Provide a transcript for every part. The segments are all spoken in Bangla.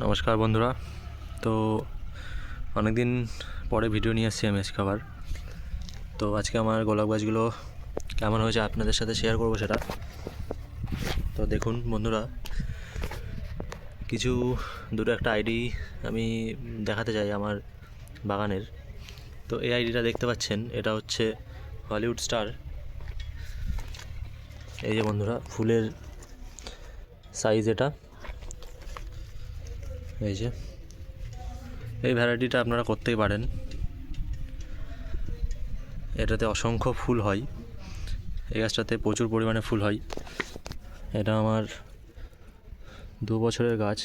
নমস্কার বন্ধুরা। তো অনেক দিন পরে ভিডিও নিয়ে আসছি আমি আজকে আবার। তো আজকে আমার গোলাপ গাছগুলো কেমন হয়েছে আপনাদের সাথে শেয়ার করব সেটা। তো দেখুন বন্ধুরা, দুটো একটা আইডি আমি দেখাতে চাই আমার বাগানের। তো এই আইডিটা দেখতে পাচ্ছেন, এটা হচ্ছে হলিউড স্টার। এই যে বন্ধুরা, ফুলের সাইজ এটা, এই ভ্যারাইটিটা আপনারা করতেই পারেন। এটাতে অসংখ্য ফুল হয়, এই গাছটাতে প্রচুর পরিমাণে ফুল হয়। এটা আমার 2 বছরের গাছ।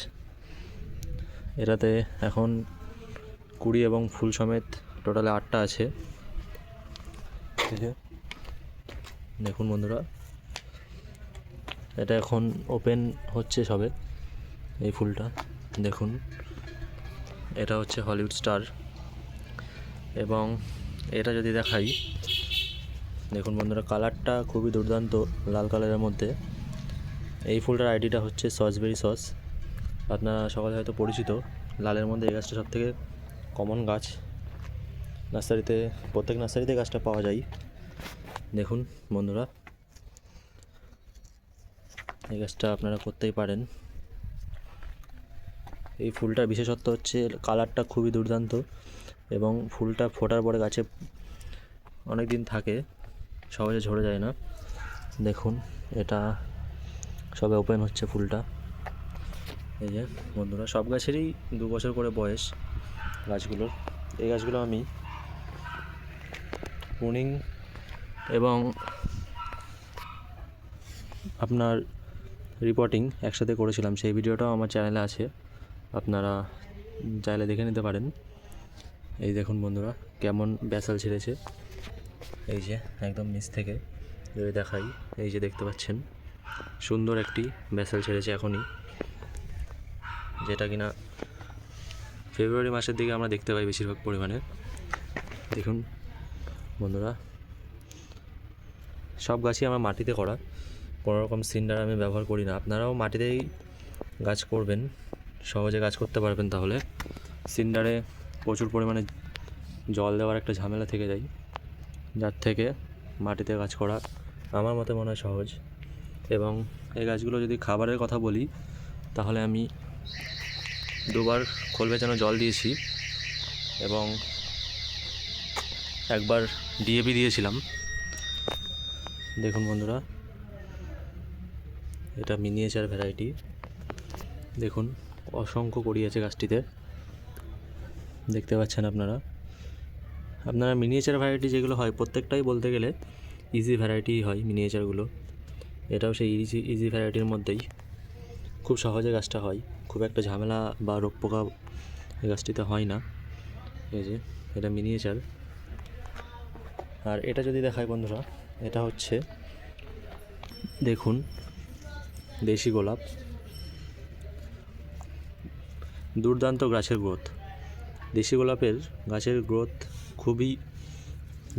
এটাতে এখন কুড়ি এবং ফুল সমেত টোটালে 8টা আছে। দেখুন বন্ধুরা, এটা এখন ওপেন হচ্ছে সবে এই ফুলটা। দেখুন, এটা হচ্ছে হলিউড স্টার। এবং এটা যদি দেখাই, দেখুন বন্ধুরা, কালারটা খুবই দুর্দান্ত, লাল কালারের মধ্যে। এই ফুলটার আইডিটা হচ্ছে সসবেরি সস। আপনারা সকলে হয়তো পরিচিত। লালের মধ্যে এই গাছটা সবথেকে কমন গাছ। প্রত্যেক নার্সারিতে গাছটা পাওয়া যায়। দেখুন বন্ধুরা, এই গাছটা আপনারা করতেই পারেন। এই ফুলটার বিশেষত্ব হচ্ছে কালারটা খুবই দুর্দান্ত, এবং ফুলটা ফোটার পরে গাছে অনেক দিন থাকে, সহজে ঝরে যায় না। দেখুন, এটা সবে ওপেন হচ্ছে ফুলটা। এই যে বন্ধুরা, সব গাছেরই 2 বছর করে বয়স গাছগুলোর। এই গাছগুলো আমি প্রুনিং এবং আপনার রিপোর্টিং একসাথে করেছিলাম, সেই ভিডিওটাও আমার চ্যানেলে আছে, আপনারা চাইলে দেখে নিতে পারেন। এই দেখুন বন্ধুরা, কেমন ব্যাসাল ছেড়েছে। এই যে একদম নিচ থেকে যদি দেখাই, এই যে দেখতে পাচ্ছেন, সুন্দর একটি ব্যাসাল ছেড়েছে এখনই, যেটা কিনা ফেব্রুয়ারি মাসের দিকে আমরা দেখতে পাই বেশিরভাগ পরিমাণে। দেখুন বন্ধুরা, সব গাছই আমার মাটিতে করা, কোনো রকম সিন্ডার আমি ব্যবহার করি না। আপনারাও মাটিতেই গাছ করবেন, সহজে গাছ করতে পারবেন। তাহলে সিন্ডারে প্রচুর পরিমাণে জল দেওয়ার একটা ঝামেলা থেকে যায়, যার থেকে মাটিতে গাছ করা আমার মতে মনে হয় সহজ। এবং এই গাছগুলো যদি খাবারের কথা বলি, তাহলে আমি 2বার খোল ভেজানো জল দিয়েছি, এবং একবার ডিএপি দিয়েছিলাম। দেখুন বন্ধুরা, এটা মিনিয়েচার ভ্যারাইটি। দেখুন, অসংখ্য কড়ি আছে গাছটিতে, দেখতে পাচ্ছেন আপনারা। মিনিয়েচার ভ্যারাইটি যেগুলো হয়, প্রত্যেকটাই বলতে গেলে ইজি ভ্যারাইটিই হয় মিনিয়েচারগুলো। এটাও সেই ইজি ভ্যারাইটির মধ্যেই। খুব সহজে গাছটা হয়, খুব একটা ঝামেলা বা রোগ পোকা এই গাছটিতে হয় না। এই যে এটা মিনিয়েচার। আর এটা যদি দেখায় বন্ধুরা, এটা হচ্ছে, দেখুন, দেশি গোলাপ। দুর্দান্ত গাছের গ্রোথ। দেশি গোলাপের গাছের গ্রোথ খুবই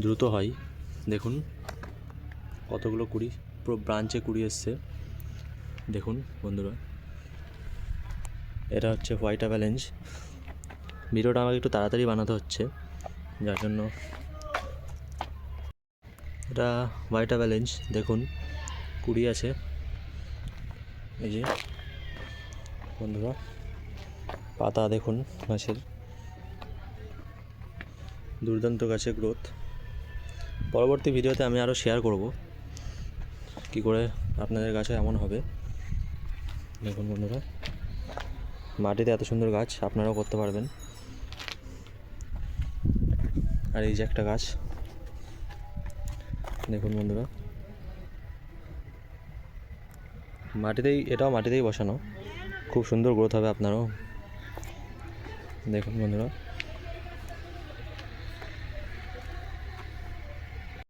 দ্রুত হয়। দেখুন কতগুলো কুড়ি, পুরো ব্রাঞ্চে কুড়ি এসছে। দেখুন বন্ধুরা, এটা হচ্ছে হোয়াইট অ্যাভালেঞ্চ। ভিডিওটা আমাকে একটু তাড়াতাড়ি বানাতে হচ্ছে, যার জন্য। এটা হোয়াইট অ্যাভালেঞ্চ, দেখুন কুড়ি আছে। এই যে বন্ধুরা, পাতা দেখুন গাছের, দুর্দান্ত গাছের গ্রোথ। পরবর্তী ভিডিওতে আমি আরও শেয়ার করব কী করে আপনাদের গাছে এমন হবে। দেখুন বন্ধুরা, মাটিতে এত সুন্দর গাছ আপনারাও করতে পারবেন। আর এই যে একটা গাছ, দেখুন বন্ধুরা, এটাও মাটিতেই বসানো, খুব সুন্দর গ্রোথ হবে আপনারও। দেখুন বন্ধুরা।